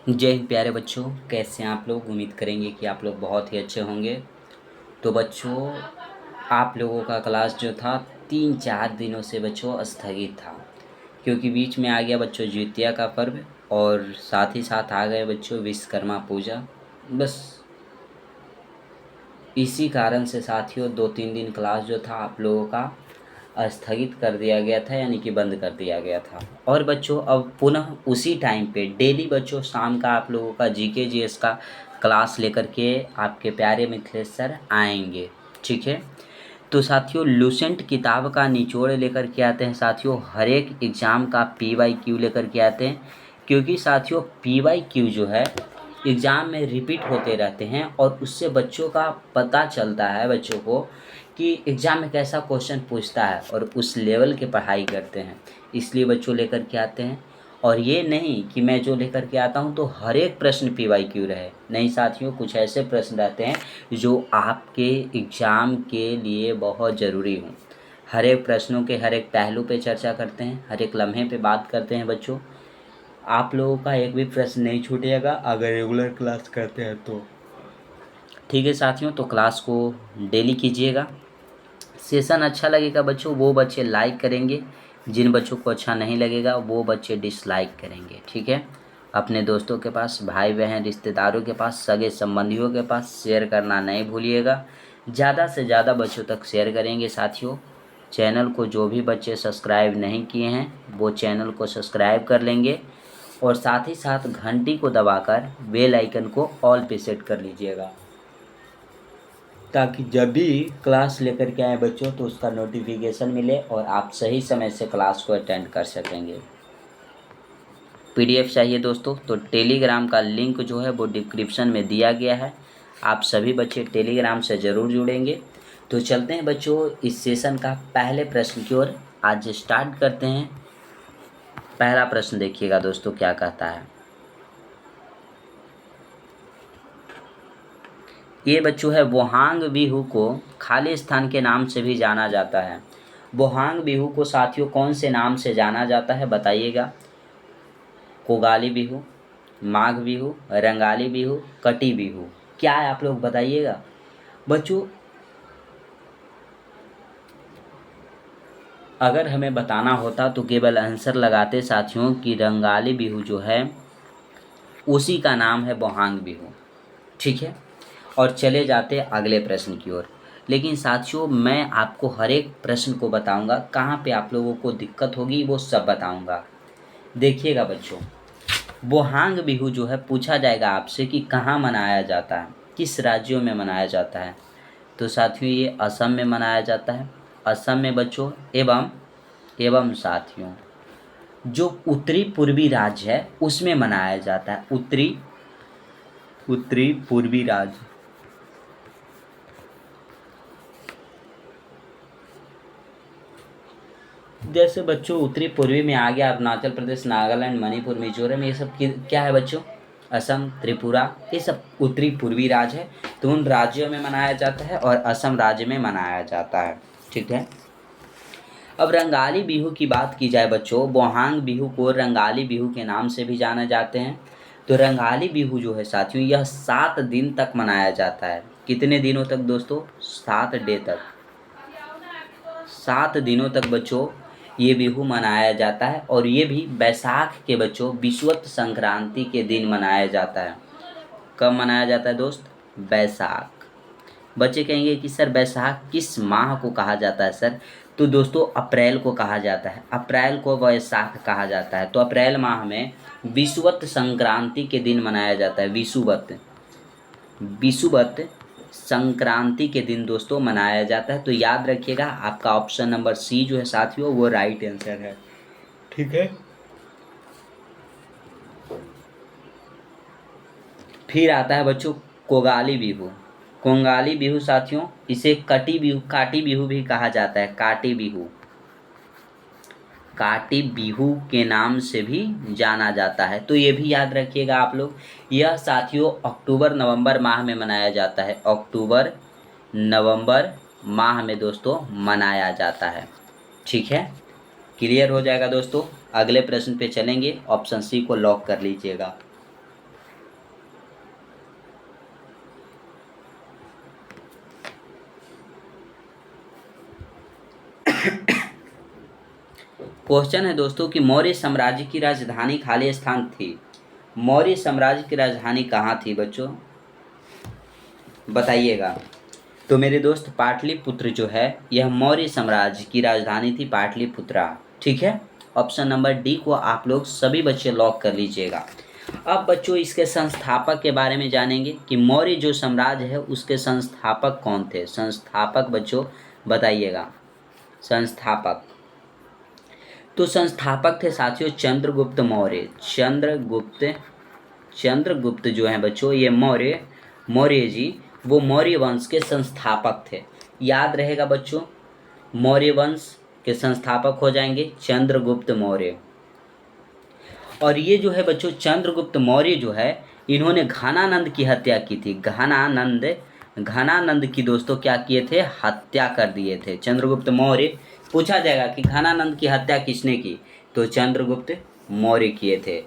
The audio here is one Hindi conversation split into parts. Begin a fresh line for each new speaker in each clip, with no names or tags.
जय हिंद प्यारे बच्चों, कैसे हैं आप लोग। उम्मीद करेंगे कि आप लोग बहुत ही अच्छे होंगे। तो बच्चों, आप लोगों का क्लास जो था 3-4 दिनों से बच्चों स्थगित था, क्योंकि बीच में आ गया बच्चों जितिया का पर्व और साथ ही साथ आ गए बच्चों विश्वकर्मा पूजा। बस इसी कारण से साथियों 2-3 दिन क्लास जो था आप लोगों का स्थगित कर दिया गया था, यानी कि बंद कर दिया गया था। और बच्चों अब पुनः उसी टाइम पे डेली बच्चों शाम का आप लोगों का जीके जीएस का क्लास लेकर के आपके प्यारे मिथिलेश सर आएंगे। ठीक है। तो साथियों लूसेंट किताब का निचोड़ लेकर के आते हैं साथियों, हर एक एग्ज़ाम का PYQ लेकर के आते हैं, क्योंकि साथियों PYQ जो है एग्ज़ाम में रिपीट होते रहते हैं और उससे बच्चों का पता चलता है बच्चों को कि एग्ज़ाम में कैसा क्वेश्चन पूछता है और उस लेवल की पढ़ाई करते हैं, इसलिए बच्चों लेकर के आते हैं। और ये नहीं कि मैं जो लेकर के आता हूँ तो हर एक प्रश्न PYQ रहे, नहीं साथियों, कुछ ऐसे प्रश्न रहते हैं जो आपके एग्ज़ाम के लिए बहुत ज़रूरी हों। हर एक प्रश्नों के हर एक पहलू पे चर्चा करते हैं, हर एक लम्हे पे बात करते हैं बच्चों। आप लोगों का एक भी प्रश्न नहीं छूटेगा अगर रेगुलर क्लास करते हैं तो। ठीक है साथियों, तो क्लास को डेली कीजिएगा। सेशन अच्छा लगेगा बच्चों वो बच्चे लाइक करेंगे, जिन बच्चों को अच्छा नहीं लगेगा वो बच्चे डिसलाइक करेंगे। ठीक है। अपने दोस्तों के पास, भाई बहन, रिश्तेदारों के पास, सगे संबंधियों के पास शेयर करना नहीं भूलिएगा। ज़्यादा से ज़्यादा बच्चों तक शेयर करेंगे साथियों। चैनल को जो भी बच्चे सब्सक्राइब नहीं किए हैं वो चैनल को सब्सक्राइब कर लेंगे और साथ ही साथ घंटी को दबाकर बेल आइकन को ऑल पे सेट कर लीजिएगा, ताकि जब भी क्लास लेकर के आए बच्चों तो उसका नोटिफिकेशन मिले और आप सही समय से क्लास को अटेंड कर सकेंगे। PDF चाहिए दोस्तों तो टेलीग्राम का लिंक जो है वो डिस्क्रिप्शन में दिया गया है, आप सभी बच्चे टेलीग्राम से ज़रूर जुड़ेंगे। तो चलते हैं बच्चों इस सेशन का पहले प्रश्न की ओर, आज स्टार्ट करते हैं। पहला प्रश्न देखिएगा दोस्तों क्या कहता है। ये बच्चों है, बोहांग बिहू को खाली स्थान के नाम से भी जाना जाता है। बोहांग बिहू को साथियों कौन से नाम से जाना जाता है बताइएगा। कोगाली बिहू, माघ बिहू, रंगाली बिहू, कटी बिहू, क्या है आप लोग बताइएगा बच्चों। अगर हमें बताना होता तो केवल आंसर लगाते साथियों कि रंगाली बिहू जो है उसी का नाम है बोहांग बिहू। ठीक है। और चले जाते अगले प्रश्न की ओर। लेकिन साथियों मैं आपको हर एक प्रश्न को बताऊंगा, कहाँ पे आप लोगों को दिक्कत होगी वो सब बताऊंगा। देखिएगा बच्चों, बोहांग बिहू जो है पूछा जाएगा आपसे कि कहाँ मनाया जाता है, किस राज्यों में मनाया जाता है। तो साथियों ये असम में मनाया जाता है। असम में बच्चों एवं साथियों जो उत्तरी पूर्वी राज्य है उसमें मनाया जाता है। उत्तरी पूर्वी राज्य, जैसे बच्चों उत्तरी पूर्वी में आ गया अरुणाचल प्रदेश, नागालैंड, मणिपुर, मिजोरम, ये सब क्या है बच्चों, असम, त्रिपुरा, ये सब उत्तरी पूर्वी राज्य है। तो उन राज्यों में मनाया जाता है और असम राज्य में मनाया जाता है। ठीक है। अब रंगाली बिहू की बात की जाए बच्चों, बोहांग बिहू को रंगाली बिहू के नाम से भी जाने जाते हैं। तो रंगाली बिहू जो है साथियों यह 7 दिन तक मनाया जाता है। कितने दिनों तक दोस्तों, 7 डे तक, 7 दिनों तक बच्चों ये बिहू मनाया जाता है। और ये भी बैसाख के बच्चों विषुवत संक्रांति के दिन मनाया जाता है। कब मनाया जाता है दोस्त, बैसाख। बच्चे कहेंगे कि सर बैसाख किस माह को कहा जाता है सर, तो दोस्तों अप्रैल को कहा जाता है, अप्रैल को वैसाख कहा जाता है। तो अप्रैल माह में विषुवत संक्रांति के दिन मनाया जाता है। विषुवत संक्रांति के दिन दोस्तों मनाया जाता है। तो याद रखिएगा आपका ऑप्शन नंबर सी जो है साथियों वो राइट आंसर है। ठीक है। फिर आता है बच्चों कोगाली बिहू। कोंगाली बिहू साथियों इसे काटी बिहू भी कहा जाता है। काटी बिहू के नाम से भी जाना जाता है। तो ये भी याद रखिएगा आप लोग। यह साथियों अक्टूबर नवंबर माह में मनाया जाता है। अक्टूबर नवंबर माह में दोस्तों मनाया जाता है। ठीक है। क्लियर हो जाएगा दोस्तों। अगले प्रश्न पे चलेंगे, ऑप्शन सी को लॉक कर लीजिएगा। क्वेश्चन है दोस्तों कि मौर्य साम्राज्य की राजधानी खाली स्थान थी। मौर्य साम्राज्य की राजधानी कहाँ थी बच्चों, बताइएगा। तो मेरे दोस्त पाटलिपुत्र जो है यह मौर्य साम्राज्य की राजधानी थी, पाटलिपुत्रा। ठीक है, ऑप्शन नंबर डी को आप लोग सभी बच्चे लॉक कर लीजिएगा। अब बच्चों इसके संस्थापक के बारे में जानेंगे कि मौर्य जो साम्राज्य है उसके संस्थापक कौन थे। संस्थापक बच्चों बताइएगा, संस्थापक। तो संस्थापक थे साथियों चंद्रगुप्त मौर्य। चंद्रगुप्त जो है बच्चों ये मौर्य जी वो मौर्य वंश के संस्थापक थे। याद रहेगा बच्चों, मौर्य वंश के संस्थापक हो जाएंगे चंद्रगुप्त मौर्य। और ये जो है बच्चों चंद्रगुप्त मौर्य जो है इन्होंने घनानंद की हत्या की थी। घनानंद की दोस्तों क्या किए थे, हत्या कर दिए थे चंद्रगुप्त मौर्य। पूछा जाएगा कि घनानंद की हत्या किसने की, तो चंद्रगुप्त मौर्य किए थे।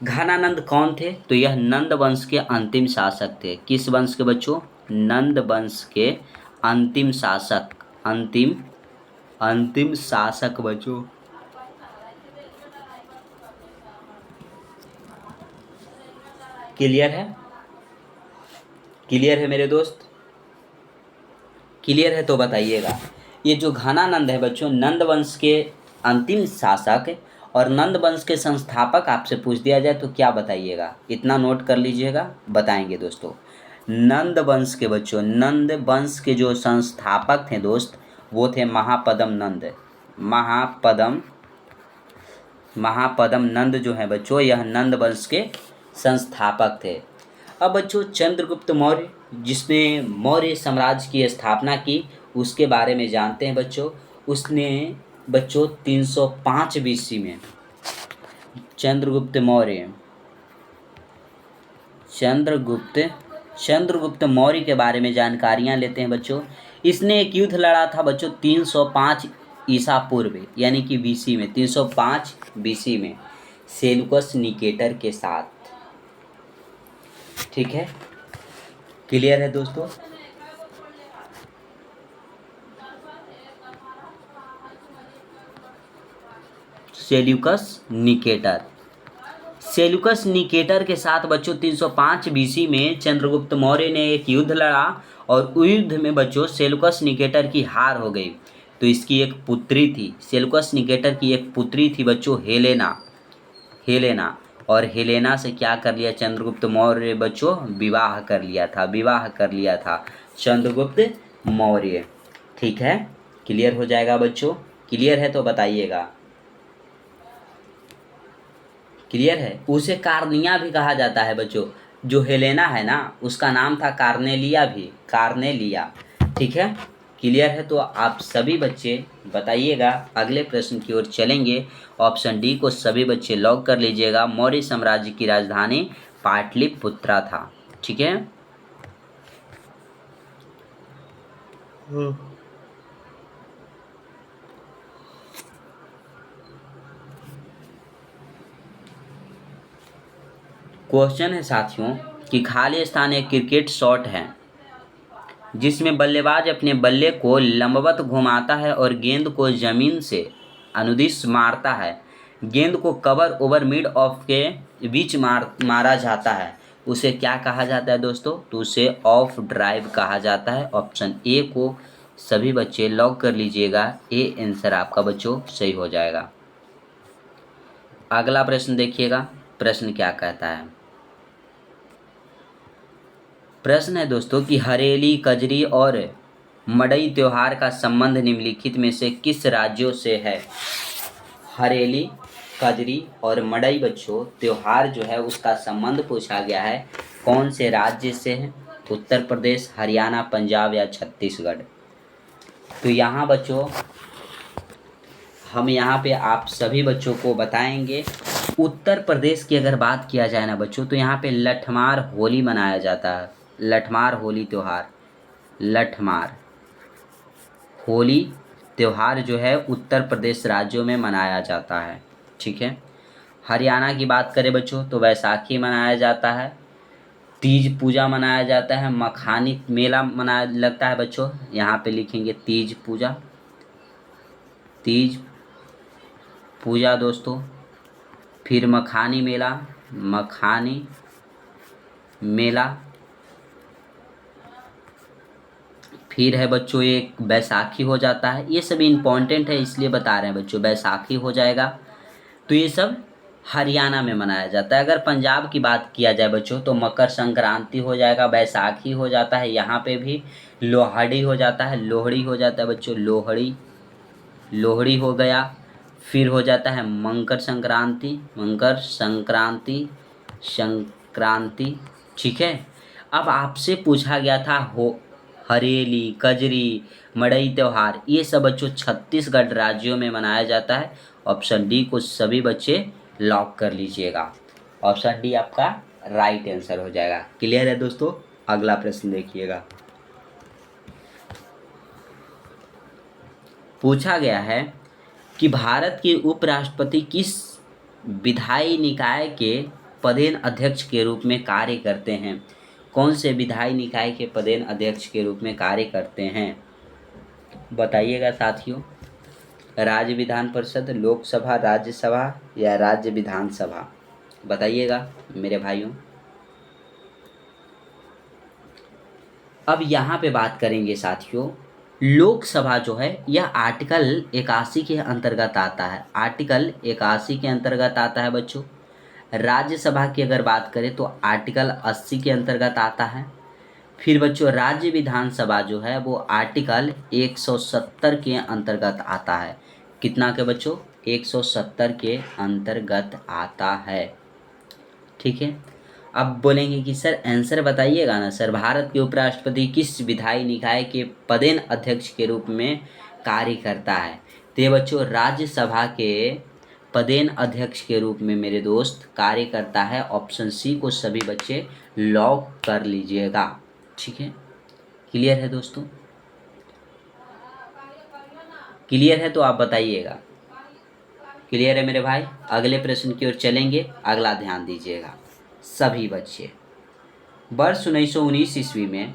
घनानंद कौन थे, तो यह नंद वंश के अंतिम शासक थे। किस वंश के बच्चों, नंद वंश के अंतिम शासक, अंतिम शासक बच्चों। क्लियर है, क्लियर है मेरे दोस्त, क्लियर है तो बताइएगा। ये जो घनानंद है बच्चों नंद वंश के अंतिम शासक और नंद वंश के संस्थापक आपसे पूछ दिया जाए तो क्या बताइएगा, इतना नोट कर लीजिएगा, बताएंगे दोस्तों। नंद वंश के बच्चों, नंद वंश के जो संस्थापक थे दोस्त वो थे महापदम नंद। महापदम नंद जो है बच्चों यह नंद वंश के संस्थापक थे। अब बच्चों चंद्रगुप्त मौर्य जिसने मौर्य साम्राज्य की स्थापना की उसके बारे में जानते हैं बच्चों। उसने बच्चों 305 बीसी में चंद्रगुप्त मौर्य चंद्रगुप्त मौर्य के बारे में जानकारियां लेते हैं बच्चों। इसने एक युद्ध लड़ा था बच्चों 305 ईसा पूर्व यानी कि बीसी में, 305 बीसी में सेल्यूकस निकेटर के साथ। ठीक है, क्लियर है दोस्तों। सेल्यूकस निकेटर के साथ बच्चों 305 बीसी में चंद्रगुप्त मौर्य ने एक युद्ध लड़ा और उस युद्ध में बच्चों सेल्यूकस निकेटर की हार हो गई। तो इसकी एक पुत्री थी, सेल्यूकस निकेटर की एक पुत्री थी बच्चों हेलेना। और हेलेना से क्या कर लिया चंद्रगुप्त मौर्य बच्चों, विवाह कर लिया था चंद्रगुप्त मौर्य। ठीक है, क्लियर हो जाएगा बच्चों, क्लियर है तो बताइएगा। क्लियर है, उसे कार्निया भी कहा जाता है बच्चों। जो हेलेना है ना उसका नाम था कार्नेलिया। ठीक है, क्लियर है तो आप सभी बच्चे बताइएगा। अगले प्रश्न की ओर चलेंगे। ऑप्शन डी को सभी बच्चे लॉक कर लीजिएगा। मौर्य साम्राज्य की राजधानी पाटलिपुत्रा था। ठीक है, क्वेश्चन है साथियों कि खाली स्थान एक क्रिकेट शॉट है जिसमें बल्लेबाज अपने बल्ले को लंबवत घुमाता है और गेंद को जमीन से अनुदिश मारता है। गेंद को कवर ओवर मिड ऑफ के बीच मारा जाता है, उसे क्या कहा जाता है दोस्तों, तो उसे ऑफ ड्राइव कहा जाता है। ऑप्शन ए को सभी बच्चे लॉक कर लीजिएगा। ए आंसर आपका बच्चों सही हो जाएगा। अगला प्रश्न देखिएगा, प्रश्न क्या कहता है। प्रश्न है दोस्तों कि हरेली, कजरी और मड़ई त्योहार का संबंध निम्नलिखित में से किस राज्यों से है। हरेली, कजरी और मड़ई बच्चों त्योहार जो है उसका संबंध पूछा गया है, कौन से राज्य से है, उत्तर प्रदेश, हरियाणा, पंजाब या छत्तीसगढ़। तो यहाँ बच्चों हम यहाँ पे आप सभी बच्चों को बताएंगे। उत्तर प्रदेश की अगर बात किया जाए ना बच्चों तो यहाँ पे लठमार होली मनाया जाता है। लठमार होली त्यौहार, लठमार होली त्यौहार जो है उत्तर प्रदेश राज्यों में मनाया जाता है। ठीक है, हरियाणा की बात करें बच्चों तो वैसाखी मनाया जाता है, तीज पूजा मनाया जाता है, मखानी मेला मनाया लगता है बच्चों। यहाँ पे लिखेंगे तीज पूजा दोस्तों, फिर मखानी मेला, मखानी मेला, फिर है बच्चों एक बैसाखी हो जाता है। ये सब इम्पोर्टेंट है इसलिए बता रहे हैं बच्चों, बैसाखी हो जाएगा। तो ये सब हरियाणा में मनाया जाता है। अगर पंजाब की बात किया जाए बच्चों तो मकर संक्रांति हो जाएगा, बैसाखी हो जाता है, यहाँ पे भी लोहड़ी हो जाता है, लोहड़ी हो जाता है बच्चों, लोहड़ी, लोहड़ी हो गया। फिर हो जाता है मकर संक्रांति, मकर संक्रांति, संक्रांति, ठीक है। अब आपसे पूछा गया था हो हरेली, कजरी, मड़ई त्योहार, ये सब बच्चों छत्तीसगढ़ राज्यों में मनाया जाता है। ऑप्शन डी को सभी बच्चे लॉक कर लीजिएगा। ऑप्शन डी आपका राइट आंसर हो जाएगा। क्लियर है दोस्तों? अगला प्रश्न देखिएगा। पूछा गया है कि भारत के उपराष्ट्रपति किस विधायी निकाय के पदेन अध्यक्ष के रूप में कार्य करते हैं? कौन से विधायी निकाय के पदेन अध्यक्ष के रूप में कार्य करते हैं? बताइएगा साथियों। राज्य विधान परिषद, लोकसभा, राज्यसभा या राज्य विधानसभा? बताइएगा मेरे भाइयों। अब यहाँ पे बात करेंगे साथियों, लोकसभा जो है यह आर्टिकल 81 के अंतर्गत आता है। आर्टिकल 81 के अंतर्गत आता है बच्चों। राज्यसभा की अगर बात करें तो आर्टिकल 80 के अंतर्गत आता है। फिर बच्चों राज्य विधानसभा जो है वो आर्टिकल 170 के अंतर्गत आता है। कितना के बच्चों? 170 के अंतर्गत आता है, ठीक है। अब बोलेंगे कि सर आंसर बताइएगा ना सर, भारत के उपराष्ट्रपति किस विधायी निकाय के पदेन अध्यक्ष के रूप में कार्य करता है? तो ये बच्चों राज्यसभा के पदेन अध्यक्ष के रूप में मेरे दोस्त कार्य करता है। ऑप्शन सी को सभी बच्चे लॉक कर लीजिएगा, ठीक है। क्लियर है दोस्तों? क्लियर है तो आप बताइएगा। क्लियर है मेरे भाई? अगले प्रश्न की ओर चलेंगे, अगला ध्यान दीजिएगा सभी बच्चे। वर्ष 1919 ईस्वी में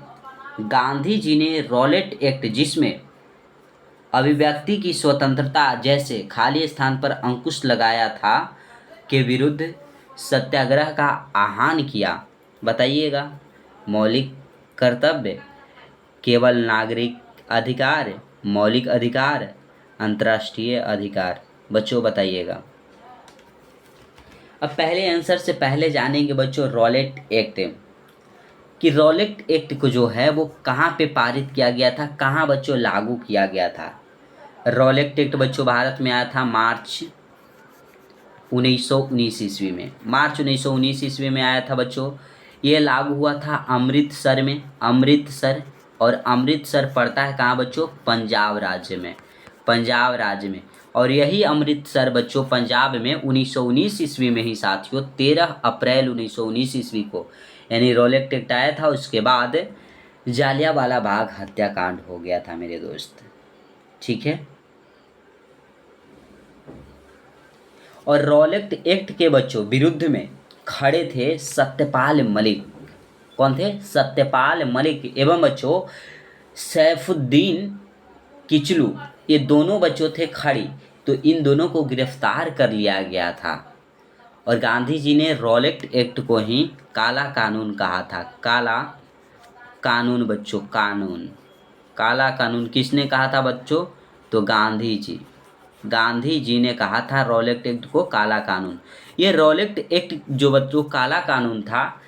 गांधी जी ने रॉलेट एक्ट, जिसमें अभिव्यक्ति की स्वतंत्रता जैसे खाली स्थान पर अंकुश लगाया था, के विरुद्ध सत्याग्रह का आह्वान किया। बताइएगा। मौलिक कर्तव्य, केवल नागरिक अधिकार, मौलिक अधिकार, अंतर्राष्ट्रीय अधिकार? बच्चों बताइएगा। अब पहले आंसर से पहले जानेंगे बच्चों रॉलेट एक्ट, कि रॉलेट एक्ट को जो है वो कहाँ पे पारित किया गया था, कहाँ बच्चों लागू किया गया था। रॉलेट एक्ट बच्चों भारत में आया था मार्च 1919 ईस्वी में। मार्च 1919 ईस्वी में आया था बच्चों। ये लागू हुआ था अमृतसर में, अमृतसर। और अमृतसर पड़ता है कहाँ बच्चों? पंजाब राज्य में, पंजाब राज्य में। और यही अमृतसर बच्चों पंजाब में 1919 ईस्वी में ही साथियों 13 अप्रैल 1919 ईस्वी को यानी रॉलेट एक्ट आया था। उसके बाद जालियांवाला बाग हत्याकांड हो गया था मेरे दोस्त, ठीक है। और रॉलेट एक्ट के बच्चों विरुद्ध में खड़े थे सत्यपाल मलिक। कौन थे? सत्यपाल मलिक एवं बच्चों सैफुद्दीन किचलू, ये दोनों बच्चों थे खड़ी। तो इन दोनों को गिरफ्तार कर लिया गया था। और गांधी जी ने रॉलेट एक्ट को ही काला कानून कहा था। काला कानून बच्चों, कानून, काला कानून किसने कहा था बच्चों? तो गांधी जी, गांधी जी ने कहा था रॉलेट एक्ट को काला कानून। ये रॉलेट एक्ट जो बच्चों काला कानून था,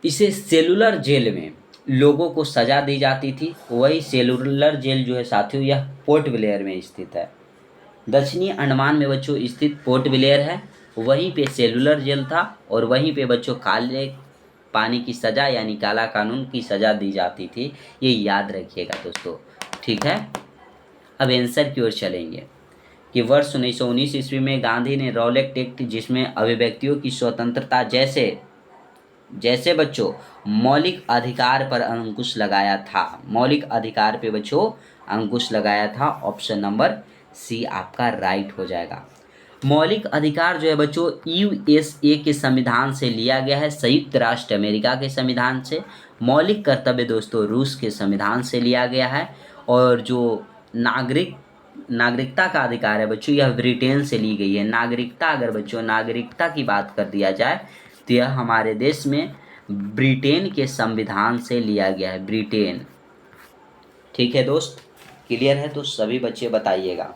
इसे सेलुलर जेल में लोगों को सज़ा दी जाती थी। वही सेलुलर जेल जो है साथियों यह पोर्ट ब्लेयर में स्थित है। दक्षिणी अंडमान में बच्चों स्थित पोर्ट ब्लेयर है, वहीं पे सेलुलर जेल था। और वहीं पे बच्चों काले पानी की सज़ा यानी काला कानून की सज़ा दी जाती थी। ये याद रखिएगा दोस्तों, ठीक है। अब आंसर की ओर चलेंगे कि वर्ष 1919 ईस्वी में गांधी ने रॉलेट एक्ट, जिसमें अभिव्यक्तियों की स्वतंत्रता जैसे बच्चों मौलिक अधिकार पर अंकुश लगाया था। मौलिक अधिकार पे बच्चों अंकुश लगाया था। ऑप्शन नंबर सी आपका राइट हो जाएगा। मौलिक अधिकार जो है बच्चों यूएसए के संविधान से लिया गया है, संयुक्त राष्ट्र अमेरिका के संविधान से। मौलिक कर्तव्य दोस्तों रूस के संविधान से लिया गया है। और जो नागरिक नागरिकता का अधिकार है बच्चों, यह ब्रिटेन से ली गई है। नागरिकता, अगर बच्चों नागरिकता की बात कर दिया जाए तो यह हमारे देश में ब्रिटेन के संविधान से लिया गया है, ब्रिटेन। ठीक है दोस्त, क्लियर है? तो सभी बच्चे बताइएगा।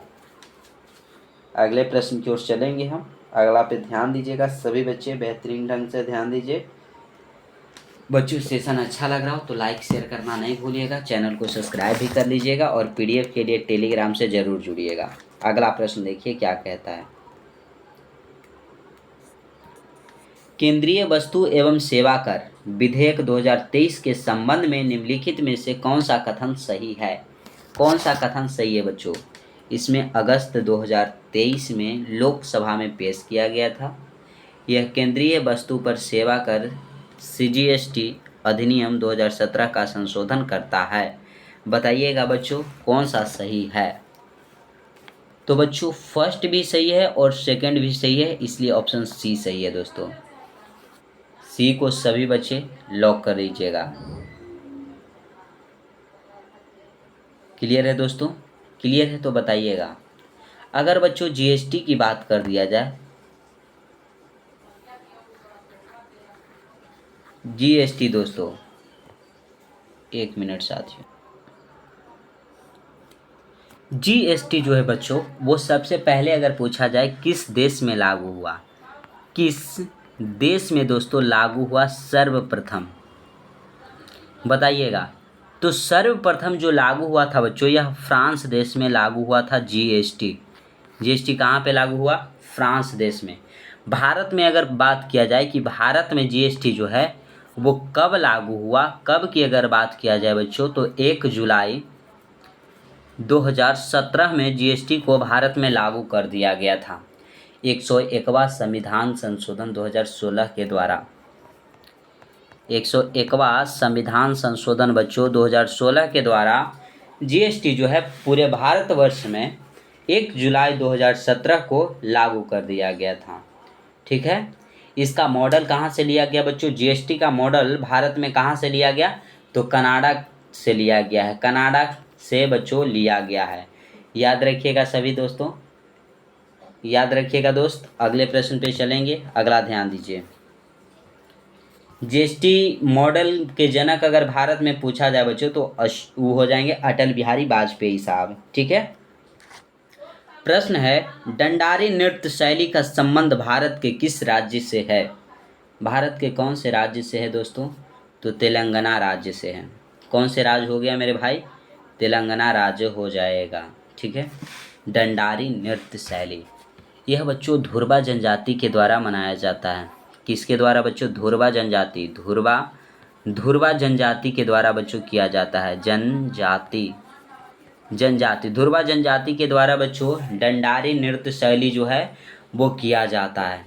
अगले प्रश्न की ओर चलेंगे हम। अगला पे ध्यान दीजिएगा सभी बच्चे, बेहतरीन ढंग से ध्यान दीजिए। बच्चों सेशन अच्छा लग रहा हो तो लाइक शेयर करना नहीं भूलिएगा, चैनल को सब्सक्राइब भी कर लीजिएगा और पीडीएफ के लिए टेलीग्राम से ज़रूर जुड़िएगा। अगला प्रश्न देखिए क्या कहता है। केंद्रीय वस्तु एवं सेवा कर विधेयक 2023 के संबंध में निम्नलिखित में से कौन सा कथन सही है? कौन सा कथन सही है बच्चों? इसमें अगस्त 2023 में लोकसभा में पेश किया गया था। यह केंद्रीय वस्तु पर सेवा कर CGST अधिनियम 2017 का संशोधन करता है। बताइएगा बच्चों कौन सा सही है? तो बच्चों फर्स्ट भी सही है और सेकंड भी सही है, इसलिए ऑप्शन सी सही है दोस्तों। सी को सभी बच्चे लॉक कर लीजिएगा। क्लियर है दोस्तों? क्लियर है तो बताइएगा। अगर बच्चों GST की बात कर दिया जाए, GST दोस्तों, एक मिनट साथियों, GST जो है बच्चों वो सबसे पहले अगर पूछा जाए किस देश में लागू हुआ, किस देश में दोस्तों लागू हुआ सर्वप्रथम, बताइएगा। तो सर्वप्रथम जो लागू हुआ था बच्चों यह फ्रांस देश में लागू हुआ था। GST कहाँ पे लागू हुआ? फ्रांस देश में। भारत में अगर बात किया जाए कि भारत में GST जो है वो कब लागू हुआ, कब की अगर बात किया जाए बच्चों तो 1 जुलाई 2017 में GST को भारत में लागू कर दिया गया था 101वां संविधान संशोधन 2016 के द्वारा। 101वां संविधान संशोधन बच्चों 2016 के द्वारा GST जो है पूरे भारतवर्ष में 1 जुलाई 2017 को लागू कर दिया गया था। ठीक है, इसका मॉडल कहाँ से लिया गया बच्चों? GST का मॉडल भारत में कहाँ से लिया गया? तो कनाडा से लिया गया है, कनाडा से बच्चों लिया गया है। याद रखिएगा सभी दोस्तों, याद रखिएगा दोस्त। अगले प्रश्न पे चलेंगे, अगला ध्यान दीजिए। GST मॉडल के जनक अगर भारत में पूछा जाए बच्चों तो वो हो जाएंगे अटल बिहारी वाजपेयी साहब। ठीक है, प्रश्न है डंडारी नृत्य शैली का संबंध भारत के किस राज्य से है? भारत के कौन से राज्य से है दोस्तों? तो तेलंगाना राज्य से है। कौन से राज्य हो गया मेरे भाई? तेलंगाना राज्य हो जाएगा। ठीक है, डंडारी नृत्य शैली यह बच्चों धुरबा जनजाति के द्वारा मनाया जाता है। किसके द्वारा बच्चों? धुरबा जनजाति, धुरबा जनजाति के द्वारा बच्चों किया जाता है। जनजाति धुरबा जनजाति के द्वारा बच्चों डंडारी नृत्य शैली जो है वो किया जाता है।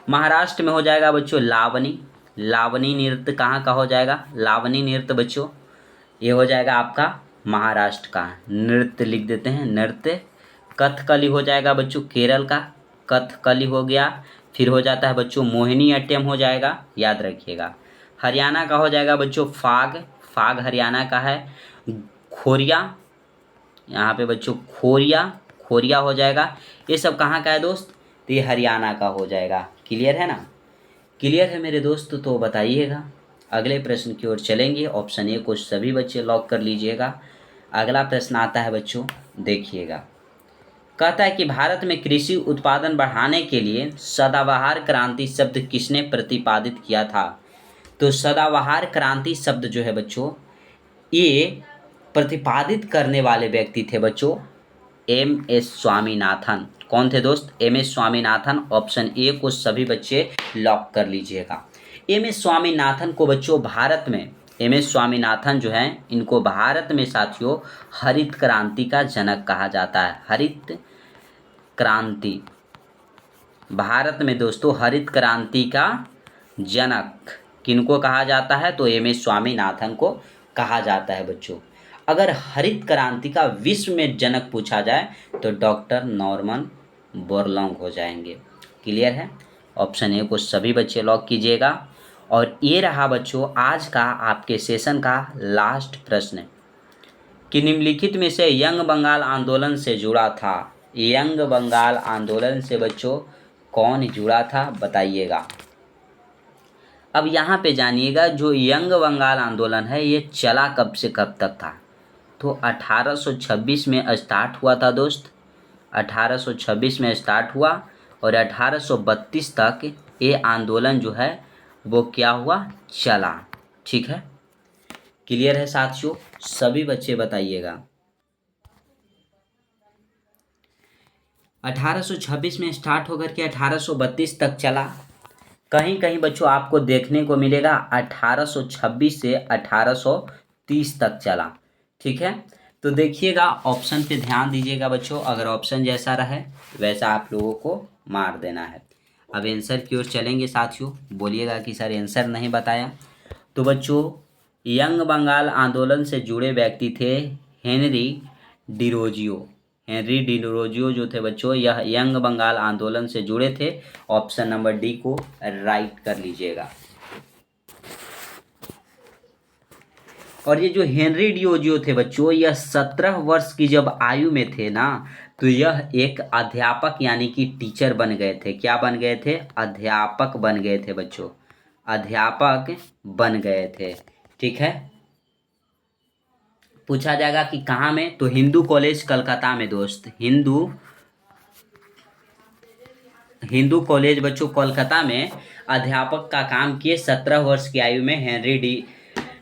महाराष्ट्र में हो जाएगा बच्चों लावनी नृत्य। कहाँ का हो जाएगा लावनी नृत्य बच्चों? ये हो जाएगा आपका महाराष्ट्र का। नृत्य लिख देते हैं, नृत्य। कथकली हो जाएगा बच्चों केरल का, कथकली हो गया। फिर हो जाता है बच्चों मोहिनी अट्टम हो जाएगा, याद रखिएगा। हरियाणा का हो जाएगा बच्चों फाग हरियाणा का है। खोरिया, यहाँ पे बच्चों खोरिया हो जाएगा। ये सब कहाँ का है दोस्त? तो ये हरियाणा का हो जाएगा। क्लियर है ना? क्लियर है मेरे दोस्त? तो बताइएगा। अगले प्रश्न की ओर चलेंगे। ऑप्शन ए को सभी बच्चे लॉक कर लीजिएगा। अगला प्रश्न आता है बच्चों, देखिएगा। कहता है कि भारत में कृषि उत्पादन बढ़ाने के लिए सदाबहार क्रांति शब्द किसने प्रतिपादित किया था? तो सदाबहार क्रांति शब्द जो है बच्चों ये प्रतिपादित करने वाले व्यक्ति थे बच्चों MS स्वामीनाथन। कौन थे दोस्त? MS स्वामीनाथन। ऑप्शन ए को सभी बच्चे लॉक कर लीजिएगा। MS स्वामीनाथन को बच्चों भारत में, MS स्वामीनाथन जो हैं इनको भारत में साथियों हरित क्रांति का जनक कहा जाता है। हरित क्रांति, भारत में दोस्तों हरित क्रांति का जनक किनको कहा जाता है? तो MS स्वामीनाथन को कहा जाता है बच्चों। अगर हरित क्रांति का विश्व में जनक पूछा जाए तो डॉक्टर नॉर्मन बोरलॉन्ग हो जाएंगे। क्लियर है? ऑप्शन ए को सभी बच्चे लॉक कीजिएगा। और ये रहा बच्चों आज का आपके सेशन का लास्ट प्रश्न कि निम्नलिखित में से यंग बंगाल आंदोलन से जुड़ा था। यंग बंगाल आंदोलन से बच्चों कौन जुड़ा था बताइएगा। अब यहाँ पे जानिएगा जो यंग बंगाल आंदोलन है ये चला कब से कब तक था। तो 1826 में स्टार्ट हुआ था दोस्त, 1826 में स्टार्ट हुआ और 1832 तक ये आंदोलन जो है वो क्या हुआ, चला। ठीक है, क्लियर है साथियों, सभी बच्चे बताइएगा। 1826 में स्टार्ट होकर के 1832 तक चला। कहीं कहीं बच्चों आपको देखने को मिलेगा 1826 से 1830 तक चला। ठीक है, तो देखिएगा ऑप्शन पे ध्यान दीजिएगा बच्चों, अगर ऑप्शन जैसा रहे वैसा आप लोगों को मार देना है। अब आंसर की ओर चलेंगे साथियों, बोलिएगा कि सर आंसर नहीं बताया। तो बच्चों यंग बंगाल आंदोलन से जुड़े व्यक्ति थे हेनरी डिरोजियो। हेनरी डिरोजियो जो थे बच्चों यह यंग बंगाल आंदोलन से जुड़े थे। ऑप्शन नंबर डी को राइट कर लीजिएगा। और ये जो हेनरी डिरोजियो थे बच्चों यह 17 वर्ष की जब आयु में थे ना, तो यह एक अध्यापक यानी कि टीचर बन गए थे। क्या बन गए थे, अध्यापक बन गए थे बच्चों, अध्यापक बन गए थे। ठीक है, पूछा जाएगा कि कहाँ में, तो हिंदू कॉलेज कलकत्ता में दोस्त, हिंदू कॉलेज बच्चों कोलकाता में अध्यापक का काम किए 17 वर्ष की आयु में हेनरी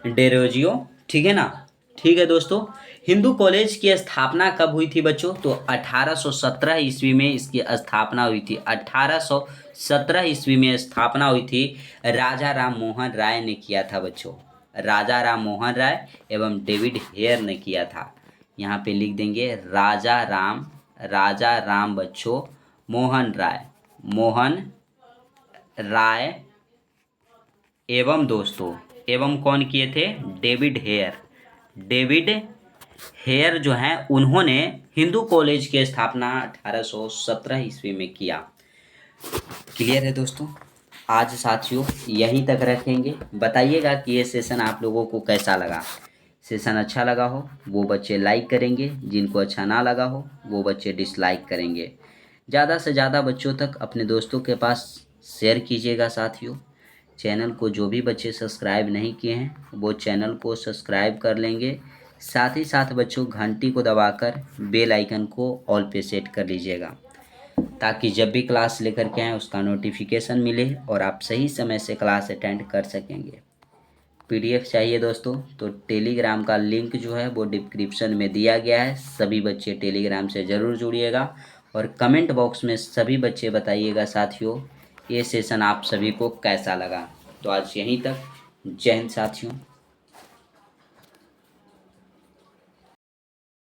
डिरोजियो। ठीक है ना, ठीक है दोस्तों। हिंदू कॉलेज की स्थापना कब हुई थी बच्चों, तो 1817 ईस्वी में इसकी स्थापना हुई थी। 1817 ईस्वी में स्थापना हुई थी, राजा राम मोहन राय ने किया था बच्चों, राजा राम मोहन राय एवं डेविड हेयर ने किया था। यहाँ पे लिख देंगे राजा राम बच्चों मोहन राय एवं दोस्तों एवं कौन किए थे, डेविड हेयर जो हैं उन्होंने हिंदू कॉलेज की स्थापना 1817 ईस्वी में किया। क्लियर है दोस्तों, आज साथियों यहीं तक रखेंगे। बताइएगा कि ये सेशन आप लोगों को कैसा लगा। सेशन अच्छा लगा हो वो बच्चे लाइक करेंगे, जिनको अच्छा ना लगा हो वो बच्चे डिसलाइक करेंगे। ज़्यादा से ज़्यादा बच्चों तक अपने दोस्तों के पास शेयर कीजिएगा साथियों। चैनल को जो भी बच्चे सब्सक्राइब नहीं किए हैं वो चैनल को सब्सक्राइब कर लेंगे। साथ ही साथ बच्चों घंटी को दबाकर बेल आइकन को ऑल पे सेट कर लीजिएगा, ताकि जब भी क्लास लेकर के आएँ उसका नोटिफिकेशन मिले और आप सही समय से क्लास अटेंड कर सकेंगे। पीडीएफ चाहिए दोस्तों तो टेलीग्राम का लिंक जो है वो डिस्क्रिप्शन में दिया गया है। सभी बच्चे टेलीग्राम से ज़रूर जुड़िएगा और कमेंट बॉक्स में सभी बच्चे बताइएगा साथियों ये सेशन आप सभी को कैसा लगा। तो आज यहीं तक, जय हिंद साथियों।